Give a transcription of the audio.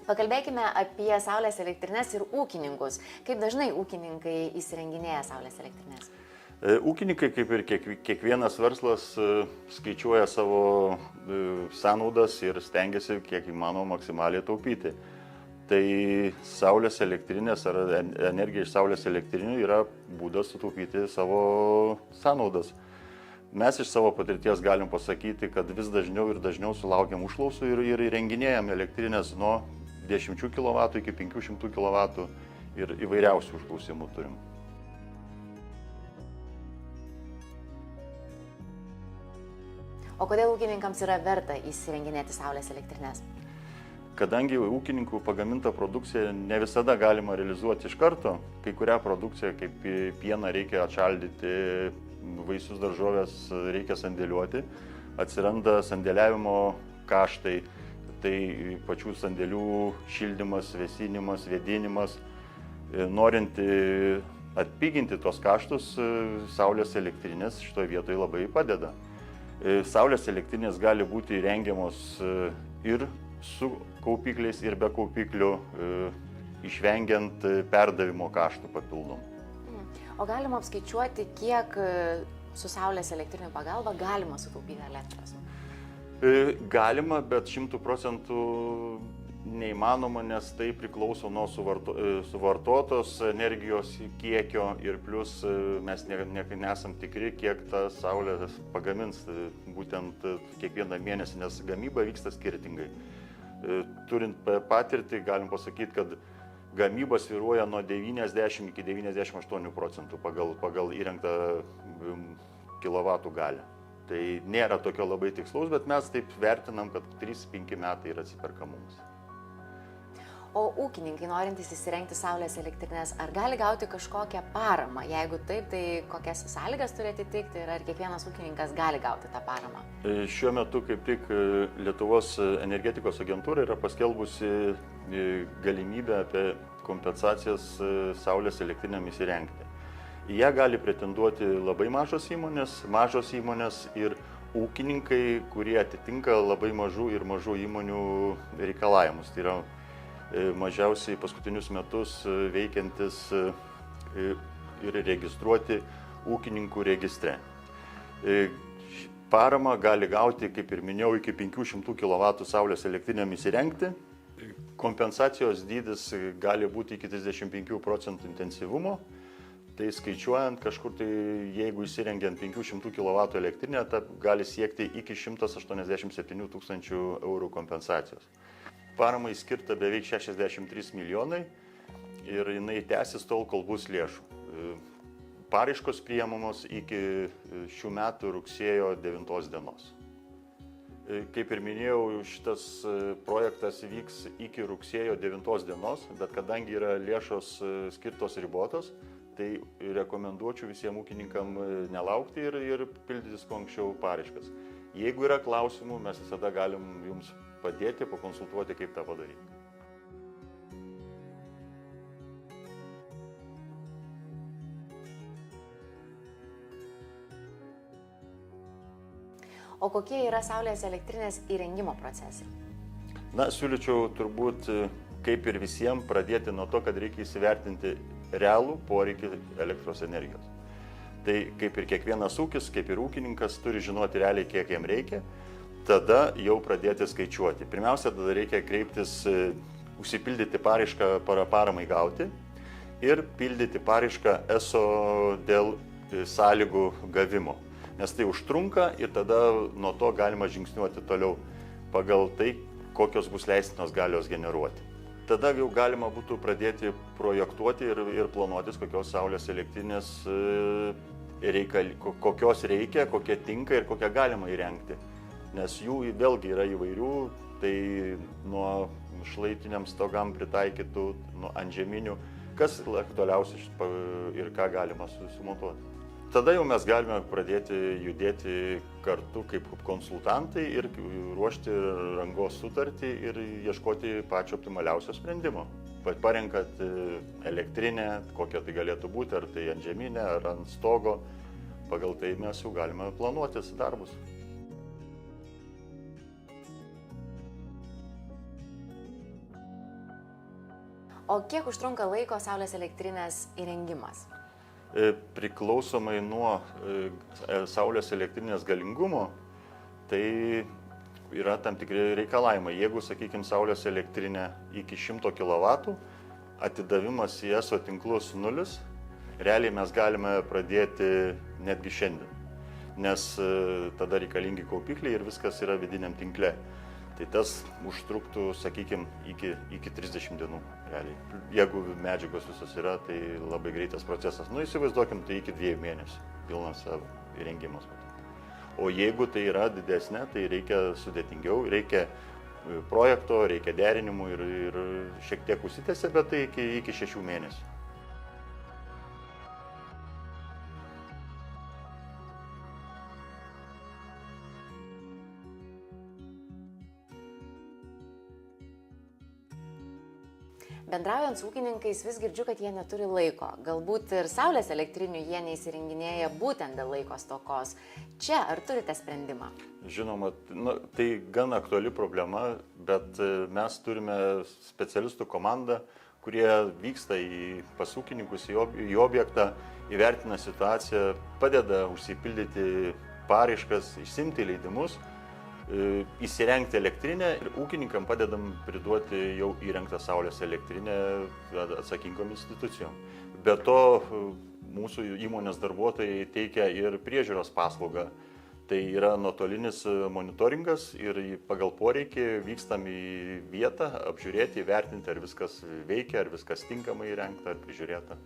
Pakalbėkime apie saulės elektrinės ir ūkininkus. Kaip dažnai ūkininkai įsirenginėja saulės elektrinės? Ūkininkai, kaip ir kiekvienas verslas, skaičiuoja savo sąnaudas ir stengiasi kiek įmanoma maksimaliai taupyti. Tai saulės elektrinės ar energija iš saulės elektrinių yra būdas sutaupyti savo sąnaudas. Mes iš savo patirties galim pasakyti, kad vis dažniau ir dažniau sulaukiam užklausų ir įrenginėjam elektrinės nuo 10 kW iki 500 kW ir įvairiausių užklausimų turim. O kodėl ūkininkams yra verta įsirenginėti saulės elektrinės? Kadangi ūkininkų pagaminta produkcija ne visada galima realizuoti iš karto, kai kurią produkciją, kaip pieną reikia atšaldyti, vaisius daržovės reikia sandėliuoti, atsiranda sandėliavimo kaštai, tai pačių sandėlių šildymas, vėsinimas, vėdinimas. Norint atpiginti tos kaštus, saulės elektrinės šitoje vietoje labai padeda. Saulės elektrinės gali būti įrengiamos ir su kaupikliais, ir be kaupiklių, išvengiant perdavimo kaštų papildomų. O galima apskaičiuoti, kiek su saulės elektrinių pagalba galima sutaupyti elektros? Galima, bet 100% neįmanoma, nes tai priklauso nuo suvartotos energijos kiekio ir plus mes nesam tikri, kiek ta saulė pagamins būtent kiekvieną mėnesį, nes gamyba vyksta skirtingai. Turint patirtį, galim pasakyti, kad gamyba svyruoja nuo 90 iki 98% pagal įrengtą kilovatų galią. Tai nėra tokio labai tikslaus, bet mes taip vertinam, kad 3-5 metai yra atsiperkamumas. O ūkininkai norintys įsirengti saulės elektrinės, ar gali gauti kažkokią paramą? Jeigu taip, tai kokias sąlygas turi atitikti ir ar kiekvienas ūkininkas gali gauti tą paramą? Šiuo metu kaip tik Lietuvos energetikos agentūra yra paskelbusi galimybę apie kompensacijas saulės elektrinėm įsirengti. Į ją gali pretenduoti labai mažos įmonės ir ūkininkai, kurie atitinka labai mažų įmonių reikalavimus. Tai yra mažiausiai paskutinius metus veikiantis ir registruoti ūkininkų registre. Paramą gali gauti, kaip ir minėjau, iki 500 kW saulės elektrinėm įsirengti. Kompensacijos dydis gali būti iki 35% intensyvumo. Tai skaičiuojant kažkur, tai jeigu įsirengiant 500 kW elektrinę, tai gali siekti iki 187 tūkstančių eurų kompensacijos. Paramai skirta beveik 63 milijonai ir jinai tęsis tol, kol bus lėšų. Paraiškos priimamos iki šių metų rugsėjo 9 dienos. Kaip ir minėjau, šitas projektas vyks iki rugsėjo 9 dienos, bet kadangi yra lėšos skirtos ribotos, tai rekomenduočiau visiems ūkininkam nelaukti ir pildytis kuo anksčiau paraiškas. Jeigu yra klausimų, mes visada galim jums padėti, pakonsultuoti, kaip tą padaryti. O kokie yra saulės elektrinės įrengimo procesai? Siūlyčiau turbūt, kaip ir visiems, pradėti nuo to, kad reikia įsivertinti realų poreikį elektros energijos. Tai kaip ir kiekvienas ūkis, kaip ir ūkininkas turi žinoti realiai, kiek jam reikia, tada jau pradėti skaičiuoti. Pirmiausia, tada reikia kreiptis, užsipildyti paraišką paramai gauti ir pildyti paraišką ESO dėl sąlygų gavimo. Nes tai užtrunka ir tada nuo to galima žingsniuoti toliau pagal tai, kokios bus leistinos galios generuoti. Tada jau galima būtų pradėti projektuoti ir planuotis, kokios saulės elektrinės kokios reikia, kokie tinka ir kokią galima įrengti. Nes jų vėlgi yra įvairių, tai nuo šlaitiniam stogam pritaikytų, nuo antžeminių, kas aktualiausia ir ką galima sumontuoti. Tada jau mes galime pradėti judėti kartu kaip konsultantai ir ruošti rangos sutartį ir ieškoti pačio optimaliausio sprendimo. Parenkat elektrinę, kokia tai galėtų būti, ar tai antžeminė, ar ant stogo, pagal tai mes jau galime planuotis darbus. O kiek užtrunka laiko saulės elektrinės įrengimas? Priklausomai nuo saulės elektrinės galingumo, tai yra tam tikri reikalavimai. Jeigu, sakykime, saulės elektrinė iki 100 kW, atidavimas į ESO tinklus 0, realiai mes galime pradėti netgi šiandien, nes tada reikalingi kaupikliai ir viskas yra vidiniam tinkle. Tai tas užtruktų, sakykime, iki 30 dienų realiai. Jeigu medžiagos visos yra, tai labai greitas procesas. Įsivaizduokim, tai iki 2 mėnesių pilnas savo įrengimas. O jeigu tai yra didesnė, tai reikia sudėtingiau, reikia projekto, reikia derinimų ir šiek tiek užsitęsia, bet tai iki 6 mėnesių. Bendraujant su ūkininkais vis girdžiu, kad jie neturi laiko. Galbūt ir saulės elektrinių jie neįsirenginėja būtent dėl laiko stokos. Čia ar turite sprendimą? Žinoma, tai gan aktuali problema, bet mes turime specialistų komandą, kurie vyksta pas ūkininkus į objektą, įvertina situaciją, padeda užsipildyti paraiškas, išsiimti leidimus, įsirengti elektrinę ir ūkininkam padedam priduoti jau įrengtą saulės elektrinę atsakingom institucijom. Be to, mūsų įmonės darbuotojai teikia ir priežiūros paslaugą. Tai yra nuotolinis monitoringas ir pagal poreikį vykstam į vietą, apžiūrėti, įvertinti, ar viskas veikia, ar viskas tinkamai įrengta, ar prižiūrėta.